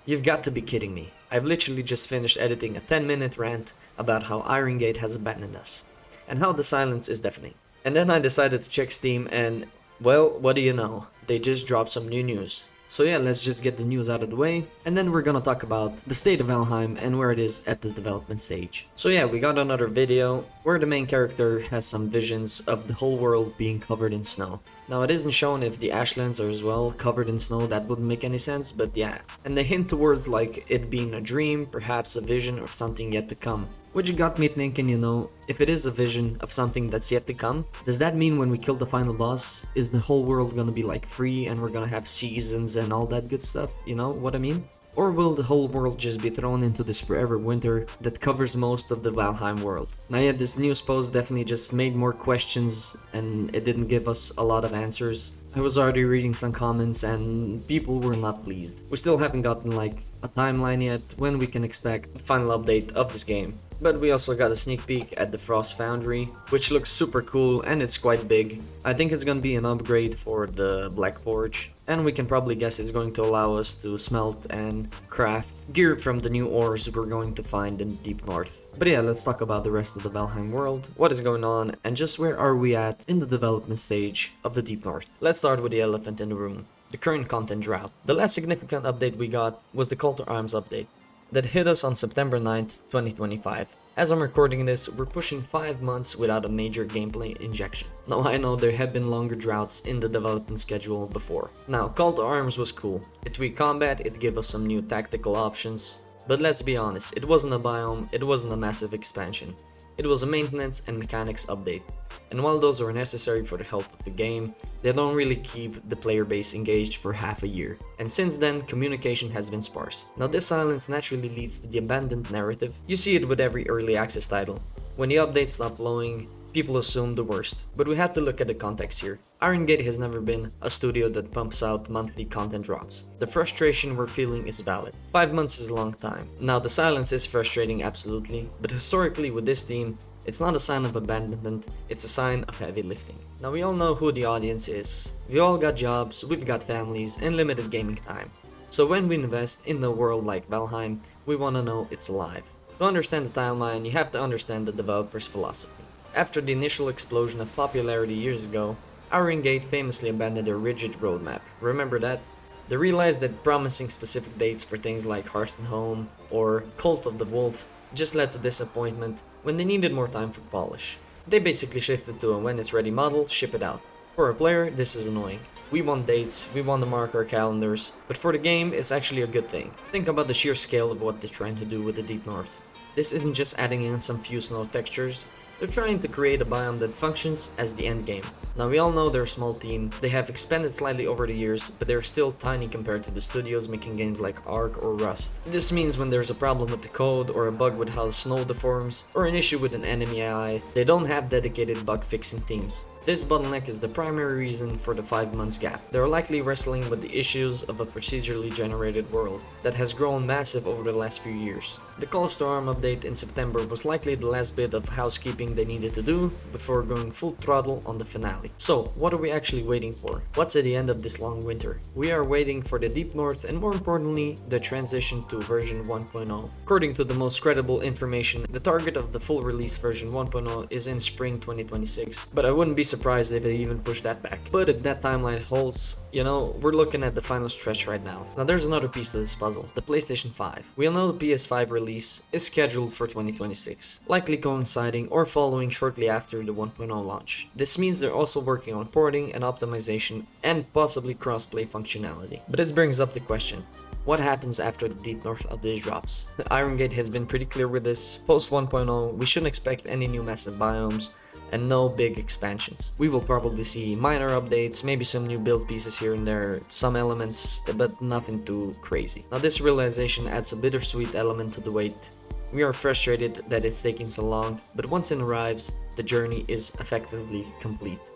You've got to be kidding me. I've literally just finished editing a 10-minute rant about how Iron Gate has abandoned us, and how the silence is deafening. And then I decided to check Steam and, well, what do you know? They just dropped some new news. So yeah, let's just get the news out of the way, and then we're gonna talk about the state of Valheim and where it is at the development stage. So yeah, we got another video where the main character has some visions of the whole world being covered in snow. Now it isn't shown if the Ashlands are as well covered in snow, that wouldn't make any sense, but yeah. And they hint towards like it being a dream, perhaps a vision or something yet to come. Which got me thinking, you know, if it is a vision of something that's yet to come, does that mean when we kill the final boss, is the whole world gonna be like free and we're gonna have seasons and all that good stuff, you know what I mean? Or will the whole world just be thrown into this forever winter that covers most of the Valheim world? Now yeah, this news post definitely just made more questions and it didn't give us a lot of answers. I was already reading some comments and people were not pleased. We still haven't gotten like a timeline yet when we can expect the final update of this game. But we also got a sneak peek at the Frost Foundry, which looks super cool and it's quite big. I think it's gonna be an upgrade for the Black Forge, and we can probably guess it's going to allow us to smelt and craft gear from the new ores we're going to find in the Deep North. But yeah, let's talk about the rest of the Valheim world, what is going on, and just where are we at in the development stage of the Deep North. Let's start with the elephant in the room, the current content drought. The last significant update we got was the Call to Arms update that hit us on September 9th, 2025. As I'm recording this, we're pushing 5 months without a major gameplay injection. Now I know there have been longer droughts in the development schedule before. Now, Call to Arms was cool. It tweaked combat, it gave us some new tactical options. But let's be honest, it wasn't a biome, it wasn't a massive expansion. It was a maintenance and mechanics update. And while those are necessary for the health of the game, they don't really keep the player base engaged for half a year. And since then, communication has been sparse. Now this silence naturally leads to the abandoned narrative. You see it with every early access title. When the updates stop flowing, people assume the worst. But we have to look at the context here. Iron Gate has never been a studio that pumps out monthly content drops. The frustration we're feeling is valid. 5 months is a long time. Now the silence is frustrating absolutely, but historically with this team, it's not a sign of abandonment, it's a sign of heavy lifting. Now we all know who the audience is. We all got jobs, we've got families, and limited gaming time. So when we invest in a world like Valheim, we want to know it's alive. To understand the timeline, you have to understand the developer's philosophy. After the initial explosion of popularity years ago, Iron Gate famously abandoned their rigid roadmap. Remember that? They realized that promising specific dates for things like Hearth and Home or Cult of the Wolf just led to disappointment when they needed more time for polish. They basically shifted to a when it's ready model, ship it out. For a player, this is annoying. We want dates, we want to mark our calendars, but for the game, it's actually a good thing. Think about the sheer scale of what they're trying to do with the Deep North. This isn't just adding in some few snow textures, they're trying to create a biome that functions as the end game. Now we all know they're a small team, they have expanded slightly over the years, but they're still tiny compared to the studios making games like Ark or Rust. This means when there's a problem with the code, or a bug with how snow deforms, or an issue with an enemy AI, they don't have dedicated bug fixing teams. This bottleneck is the primary reason for the 5 months gap. They're likely wrestling with the issues of a procedurally generated world that has grown massive over the last few years. The Calls to Arm update in September was likely the last bit of housekeeping they needed to do before going full throttle on the finale. So, what are we actually waiting for? What's at the end of this long winter? We are waiting for the Deep North and more importantly, the transition to version 1.0. According to the most credible information, the target of the full release version 1.0 is in spring 2026, but I wouldn't be surprised if they even push that back. But if that timeline holds, you know, we're looking at the final stretch right now. Now there's another piece to this puzzle, the PlayStation 5. We all know the PS5 release is scheduled for 2026, likely coinciding or following shortly after the 1.0 launch. This means they're also working on porting and optimization and possibly crossplay functionality. But this brings up the question, what happens after the Deep North update drops? The Iron Gate has been pretty clear with this. Post 1.0, we shouldn't expect any new massive biomes and no big expansions. We will probably see minor updates, maybe some new build pieces here and there, some elements, but nothing too crazy. Now this realization adds a bittersweet element to the wait. We are frustrated that it's taking so long, but once it arrives, the journey is effectively complete.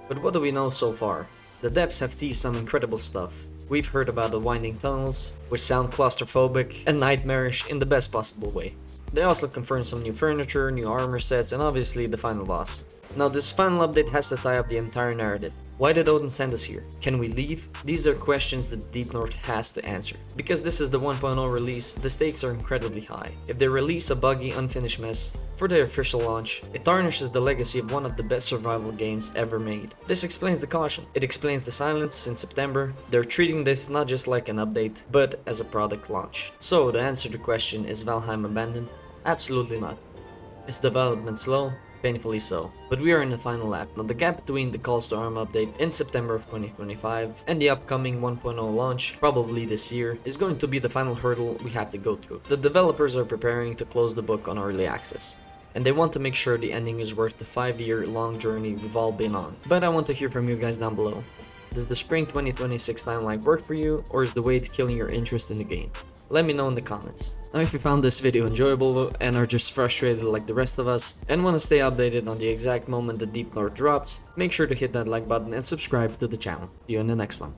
But what do we know so far? The devs have teased some incredible stuff. We've heard about the winding tunnels, which sound claustrophobic and nightmarish in the best possible way. They also confirmed some new furniture, new armor sets, and obviously the final boss. Now this final update has to tie up the entire narrative. Why did Odin send us here? Can we leave? These are questions that Deep North has to answer. Because this is the 1.0 release, the stakes are incredibly high. If they release a buggy, unfinished mess for their official launch, it tarnishes the legacy of one of the best survival games ever made. This explains the caution. It explains the silence since September. They're treating this not just like an update, but as a product launch. So the answer to the question, is Valheim abandoned? Absolutely not. Is development slow? Painfully so. But we are in the final lap. Now the gap between the Calls to Arm update in September of 2025 and the upcoming 1.0 launch, probably this year, is going to be the final hurdle we have to go through. The developers are preparing to close the book on early access, and they want to make sure the ending is worth the 5-year long journey we've all been on. But I want to hear from you guys down below. Does the spring 2026 timeline work for you, or is the wait killing your interest in the game? Let me know in the comments. Now if you found this video enjoyable and are just frustrated like the rest of us and want to stay updated on the exact moment the Deep North drops, make sure to hit that like button and subscribe to the channel. See you in the next one.